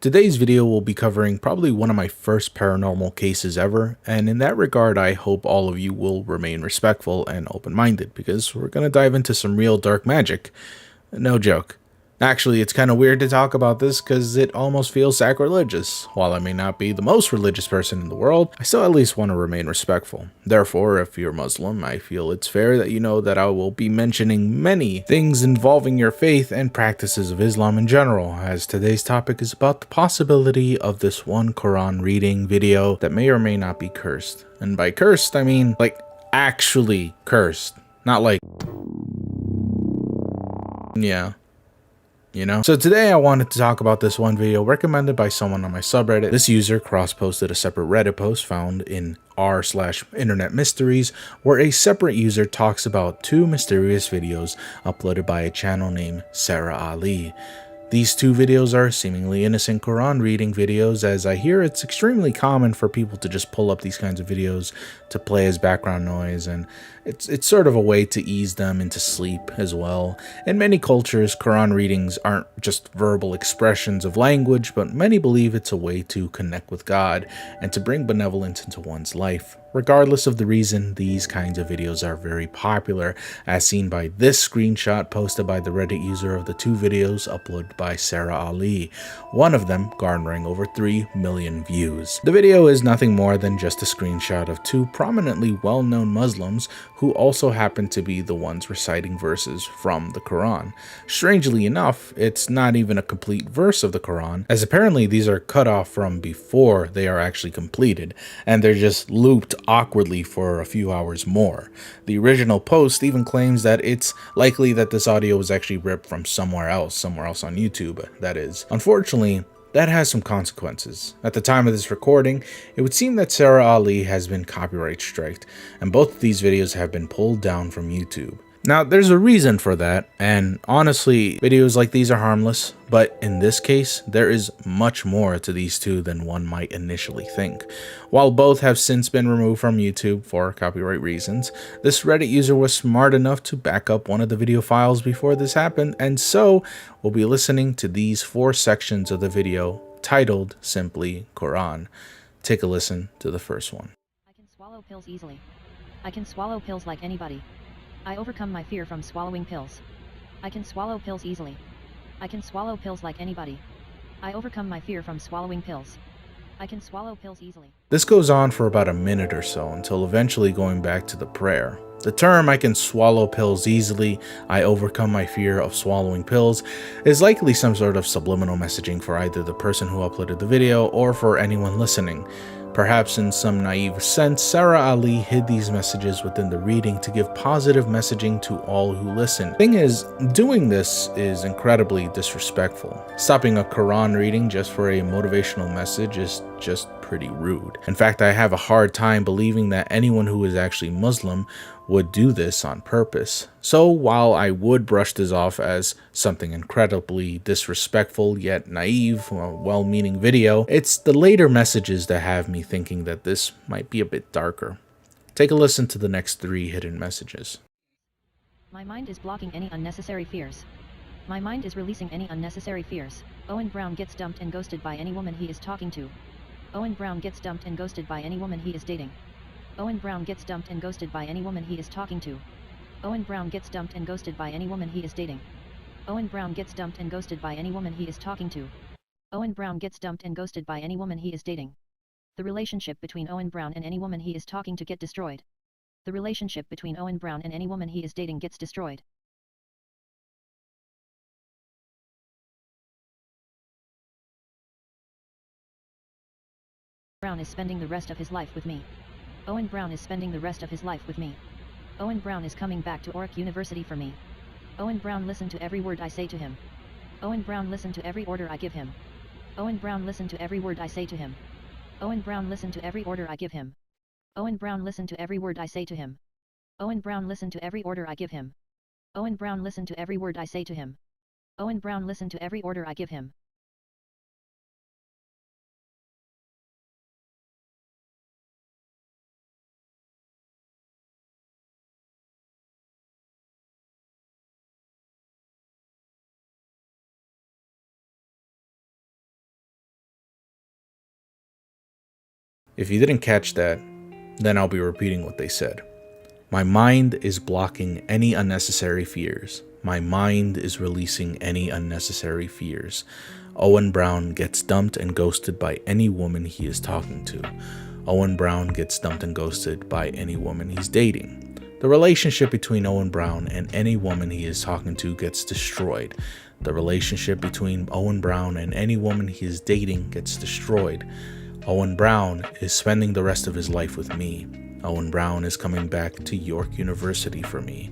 Today's video will be covering probably one of my first paranormal cases ever, and in that regard I hope all of you will remain respectful and open-minded because we're going to dive into some real dark magic. No joke. Actually, it's kind of weird to talk about this because it almost feels sacrilegious. While I may not be the most religious person in the world, I still at least want to remain respectful. Therefore, if you're Muslim, I feel it's fair that you know that I will be mentioning many things involving your faith and practices of Islam in general, as today's topic is about the possibility of this one Quran reading video that may or may not be cursed. And by cursed, I mean like actually cursed, not like, yeah. So today I wanted to talk about this one video recommended by someone on my subreddit. This user cross-posted a separate Reddit post found in r/internet mysteries, where a separate user talks about two mysterious videos uploaded by a channel named Sarah Ali. These two videos are seemingly innocent Quran reading videos, as I hear it's extremely common for people to just pull up these kinds of videos to play as background noise, and it's sort of a way to ease them into sleep as well. In many cultures, Quran readings aren't just verbal expressions of language, but many believe it's a way to connect with God and to bring benevolence into one's life. Regardless of the reason, these kinds of videos are very popular, as seen by this screenshot posted by the Reddit user of the two videos uploaded by Sarah Ali, one of them garnering over 3 million views. The video is nothing more than just a screenshot of two prominently well-known Muslims who also happen to be the ones reciting verses from the Quran. Strangely enough, it's not even a complete verse of the Quran, as apparently these are cut off from before they are actually completed, and they're just looped awkwardly for a few hours more. The original post even claims that it's likely that this audio was actually ripped from somewhere else on YouTube, that is. Unfortunately, that has some consequences. At the time of this recording, it would seem that Sarah Ali has been copyright striked, and both of these videos have been pulled down from YouTube. Now, there's a reason for that, and honestly, videos like these are harmless, but in this case, there is much more to these two than one might initially think. While both have since been removed from YouTube for copyright reasons, this Reddit user was smart enough to back up one of the video files before this happened, and so we'll be listening to these 4 sections of the video titled simply Quran. Take a listen to the first one. I can swallow pills easily. I can swallow pills like anybody. I overcome my fear from swallowing pills. I can swallow pills easily. I can swallow pills like anybody. I overcome my fear from swallowing pills. I can swallow pills easily. This goes on for about a minute or so, until eventually going back to the prayer. The term "I can swallow pills easily, I overcome my fear of swallowing pills" is likely some sort of subliminal messaging for either the person who uploaded the video or for anyone listening. Perhaps in some naive sense, Sarah Ali hid these messages within the reading to give positive messaging to all who listen. Thing is, doing this is incredibly disrespectful. Stopping a Quran reading just for a motivational message is just pretty rude. In fact, I have a hard time believing that anyone who is actually Muslim would do this on purpose. So while I would brush this off as something incredibly disrespectful yet naive, well-meaning video, it's the later messages that have me thinking that this might be a bit darker. Take a listen to the next 3 hidden messages. My mind is blocking any unnecessary fears. My mind is releasing any unnecessary fears. Owen Brown gets dumped and ghosted by any woman he is talking to. Owen Brown gets dumped and ghosted by any woman he is dating. Owen Brown gets dumped and ghosted by any woman he is talking to. Owen Brown gets dumped and ghosted by any woman he is dating. Owen Brown gets dumped and ghosted by any woman he is talking to. Owen Brown gets dumped and ghosted by any woman he is dating. The relationship between Owen Brown and any woman he is talking to get destroyed. The relationship between Owen Brown and any woman he is dating gets destroyed. Brown is spending the rest of his life with me. Owen Brown is spending the rest of his life with me. Owen Brown is coming back to Oric University for me. Owen Brown listen to every word I say to him. Owen Brown listen to every order I give him. Owen Brown listen to every word I say to him. Owen Brown listen to every order I give him. Owen Brown listen to every word I say to him. Owen Brown listen to every order I give him. Owen Brown listen to every word I say to him. Owen Brown listen to every order I give him. If you didn't catch that, then I'll be repeating what they said. My mind is blocking any unnecessary fears. My mind is releasing any unnecessary fears. Owen Brown gets dumped and ghosted by any woman he is talking to. Owen Brown gets dumped and ghosted by any woman he's dating. The relationship between Owen Brown and any woman he is talking to gets destroyed. The relationship between Owen Brown and any woman he is dating gets destroyed. Owen Brown is spending the rest of his life with me. Owen Brown is coming back to York University for me.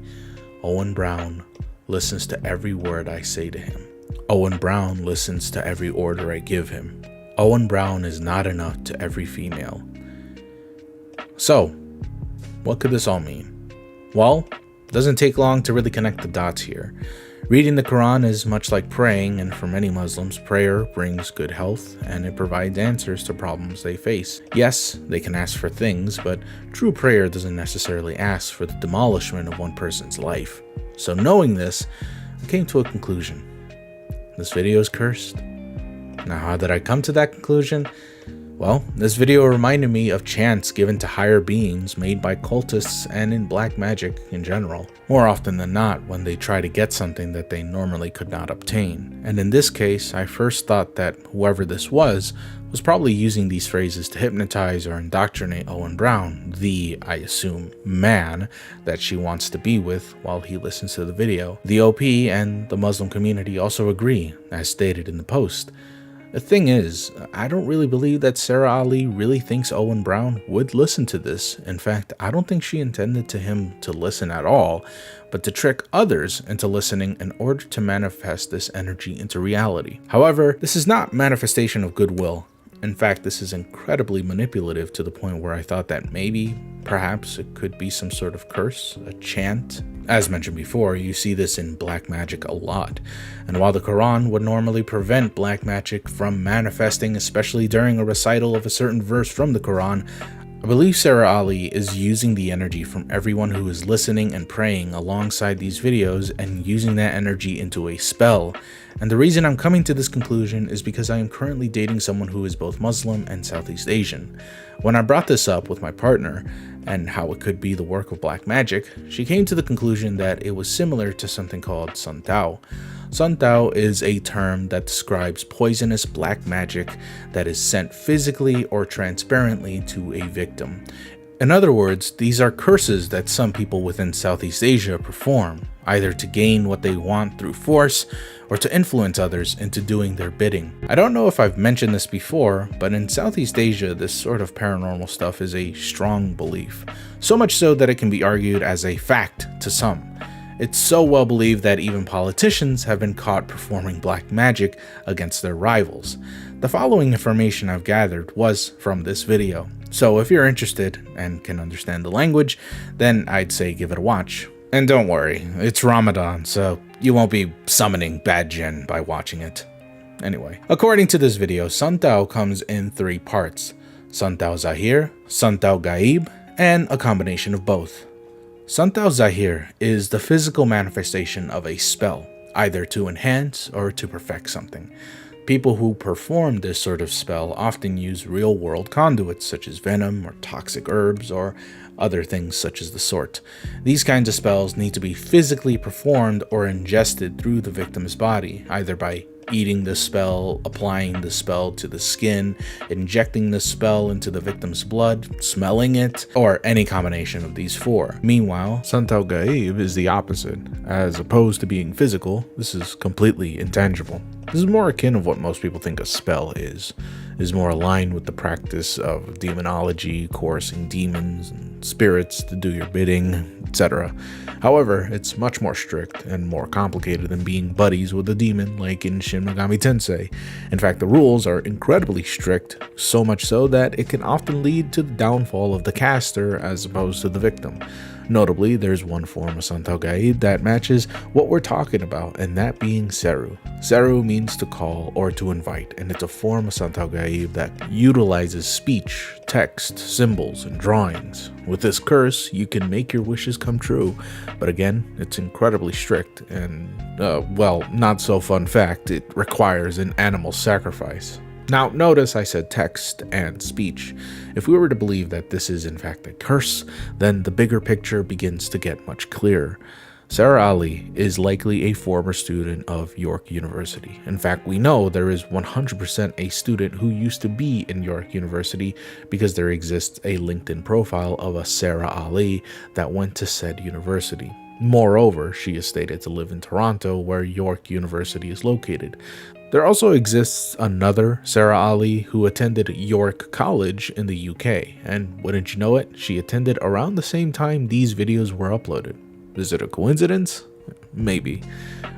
Owen Brown listens to every word I say to him. Owen Brown listens to every order I give him. Owen Brown is not enough to every female. So, what could this all mean? Well, it doesn't take long to really connect the dots here. Reading the Quran is much like praying, and for many Muslims, prayer brings good health and it provides answers to problems they face. Yes, they can ask for things, but true prayer doesn't necessarily ask for the demolishment of one person's life. So knowing this, I came to a conclusion. This video is cursed. Now, how did I come to that conclusion? Well, this video reminded me of chants given to higher beings made by cultists and in black magic in general, more often than not when they try to get something that they normally could not obtain. And in this case, I first thought that whoever this was probably using these phrases to hypnotize or indoctrinate Owen Brown, the, I assume, man that she wants to be with while he listens to the video. The OP and the Muslim community also agree, as stated in the post. The thing is, I don't really believe that Sarah Ali really thinks Owen Brown would listen to this. In fact, I don't think she intended him to listen at all, but to trick others into listening in order to manifest this energy into reality. However, this is not manifestation of goodwill. In fact, this is incredibly manipulative to the point where I thought that perhaps it could be some sort of curse, a chant. As mentioned before, you see this in black magic a lot. And while the Quran would normally prevent black magic from manifesting, especially during a recital of a certain verse from the Quran, I believe Sarah Ali is using the energy from everyone who is listening and praying alongside these videos and using that energy into a spell. And the reason I'm coming to this conclusion is because I am currently dating someone who is both Muslim and Southeast Asian. When I brought this up with my partner and how it could be the work of black magic, she came to the conclusion that it was similar to something called Sun Tao. Sun Tao is a term that describes poisonous black magic that is sent physically or transparently to a victim. In other words, these are curses that some people within Southeast Asia perform, either to gain what they want through force or to influence others into doing their bidding. I don't know if I've mentioned this before, but in Southeast Asia, this sort of paranormal stuff is a strong belief, so much so that it can be argued as a fact to some. It's so well believed that even politicians have been caught performing black magic against their rivals. The following information I've gathered was from this video, so if you're interested and can understand the language, then I'd say give it a watch. And don't worry, it's Ramadan, so you won't be summoning bad jinn by watching it. Anyway, according to this video, Sun Tao comes in 3 parts: Sun Tao Zahir, Sun Tao Gaib, and a combination of both. Sun Tao Zahir is the physical manifestation of a spell, either to enhance or to perfect something. People who perform this sort of spell often use real-world conduits such as venom or toxic herbs or other things such as the sort. These kinds of spells need to be physically performed or ingested through the victim's body, either by eating the spell, applying the spell to the skin, injecting the spell into the victim's blood, smelling it, or any combination of these 4. Meanwhile, Sun Tao Gaib is the opposite. As opposed to being physical, this is completely intangible. This is more akin of what most people think a spell is. It is more aligned with the practice of demonology, coercing demons and spirits to do your bidding, etc. However, it's much more strict and more complicated than being buddies with a demon like in Shin Megami Tensei. In fact, the rules are incredibly strict, so much so that it can often lead to the downfall of the caster as opposed to the victim. Notably, there's one form of Sun Tao Gaib that matches what we're talking about, and that being Seru. Seru means to call or to invite, and it's a form of Sun Tao Gaib that utilizes speech, text, symbols, and drawings. With this curse, you can make your wishes come true, but again, it's incredibly strict, and, well, not so fun fact, it requires an animal sacrifice. Now, notice I said text and speech. If we were to believe that this is in fact a curse, then the bigger picture begins to get much clearer. Sarah Ali is likely a former student of York University. In fact, we know there is 100% a student who used to be in York University because there exists a LinkedIn profile of a Sarah Ali that went to said university. Moreover, she is stated to live in Toronto, where York University is located. There also exists another Sarah Ali who attended York College in the UK, and wouldn't you know it, she attended around the same time these videos were uploaded. Is it a coincidence? Maybe.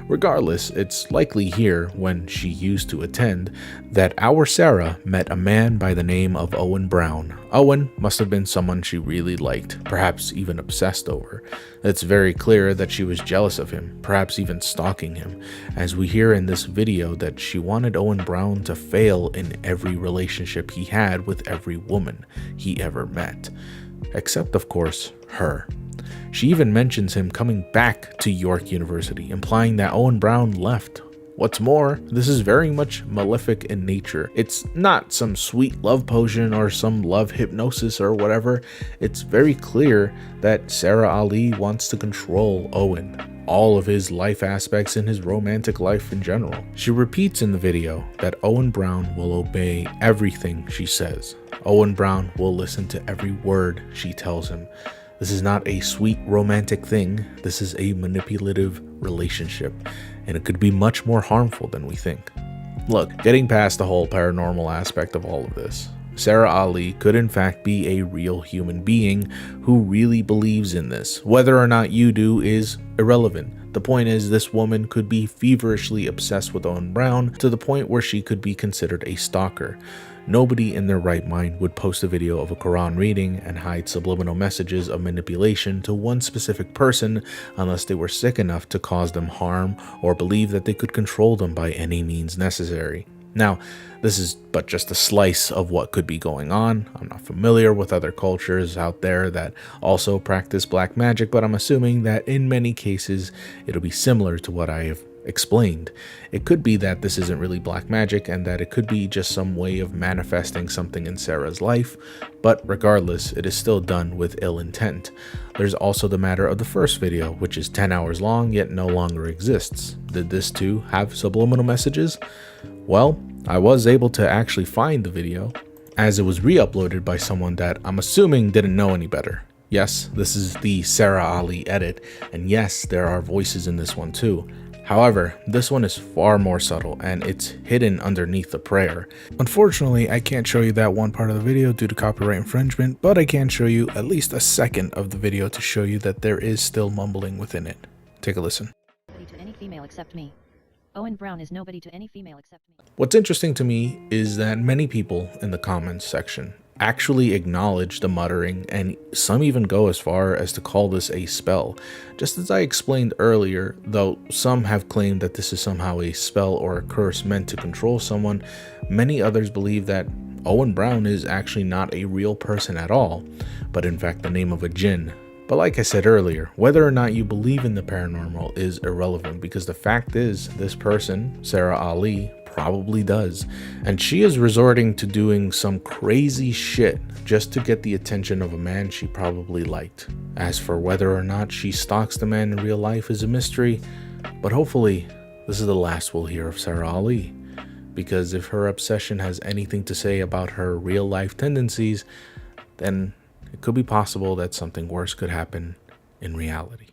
Regardless, it's likely here, when she used to attend, that our Sarah met a man by the name of Owen Brown. Owen must have been someone she really liked, perhaps even obsessed over. It's very clear that she was jealous of him, perhaps even stalking him, as we hear in this video that she wanted Owen Brown to fail in every relationship he had with every woman he ever met. Except, of course, her. She even mentions him coming back to York University, implying that Owen Brown left. What's more, this is very much malefic in nature. It's not some sweet love potion or some love hypnosis or whatever. It's very clear that Sarah Ali wants to control Owen, all of his life aspects and his romantic life in general. She repeats in the video that Owen Brown will obey everything she says. Owen Brown will listen to every word she tells him. This is not a sweet romantic thing, this is a manipulative relationship, and it could be much more harmful than we think. Look, getting past the whole paranormal aspect of all of this, Sarah Ali could in fact be a real human being who really believes in this. Whether or not you do is irrelevant. The point is, this woman could be feverishly obsessed with Owen Brown to the point where she could be considered a stalker. Nobody in their right mind would post a video of a Quran reading and hide subliminal messages of manipulation to one specific person unless they were sick enough to cause them harm or believe that they could control them by any means necessary. Now, this is but just a slice of what could be going on. I'm not familiar with other cultures out there that also practice black magic, but I'm assuming that in many cases it'll be similar to what I have explained. It could be that this isn't really black magic and that it could be just some way of manifesting something in Sarah's life, but regardless, it is still done with ill intent. There's also the matter of the first video, which is 10 hours long yet no longer exists. Did this too have subliminal messages? Well, I was able to actually find the video, as it was re-uploaded by someone that I'm assuming didn't know any better. Yes, this is the Sarah Ali edit, and yes, there are voices in this one too. However, this one is far more subtle and it's hidden underneath the prayer. Unfortunately, I can't show you that one part of the video due to copyright infringement, but I can show you at least a second of the video to show you that there is still mumbling within it. Take a listen. Nobody to any female except me. Owen Brown is nobody to any female except me. What's interesting to me is that many people in the comments section actually acknowledge the muttering, and some even go as far as to call this a spell. Just as I explained earlier, though some have claimed that this is somehow a spell or a curse meant to control someone, many others believe that Owen Brown is actually not a real person at all, but in fact the name of a jinn. But like I said earlier, whether or not you believe in the paranormal is irrelevant, because the fact is, this person, Sarah Ali, probably does. And she is resorting to doing some crazy shit just to get the attention of a man she probably liked. As for whether or not she stalks the man in real life is a mystery, but hopefully this is the last we'll hear of Sarah Ali. Because if her obsession has anything to say about her real life tendencies, then it could be possible that something worse could happen in reality.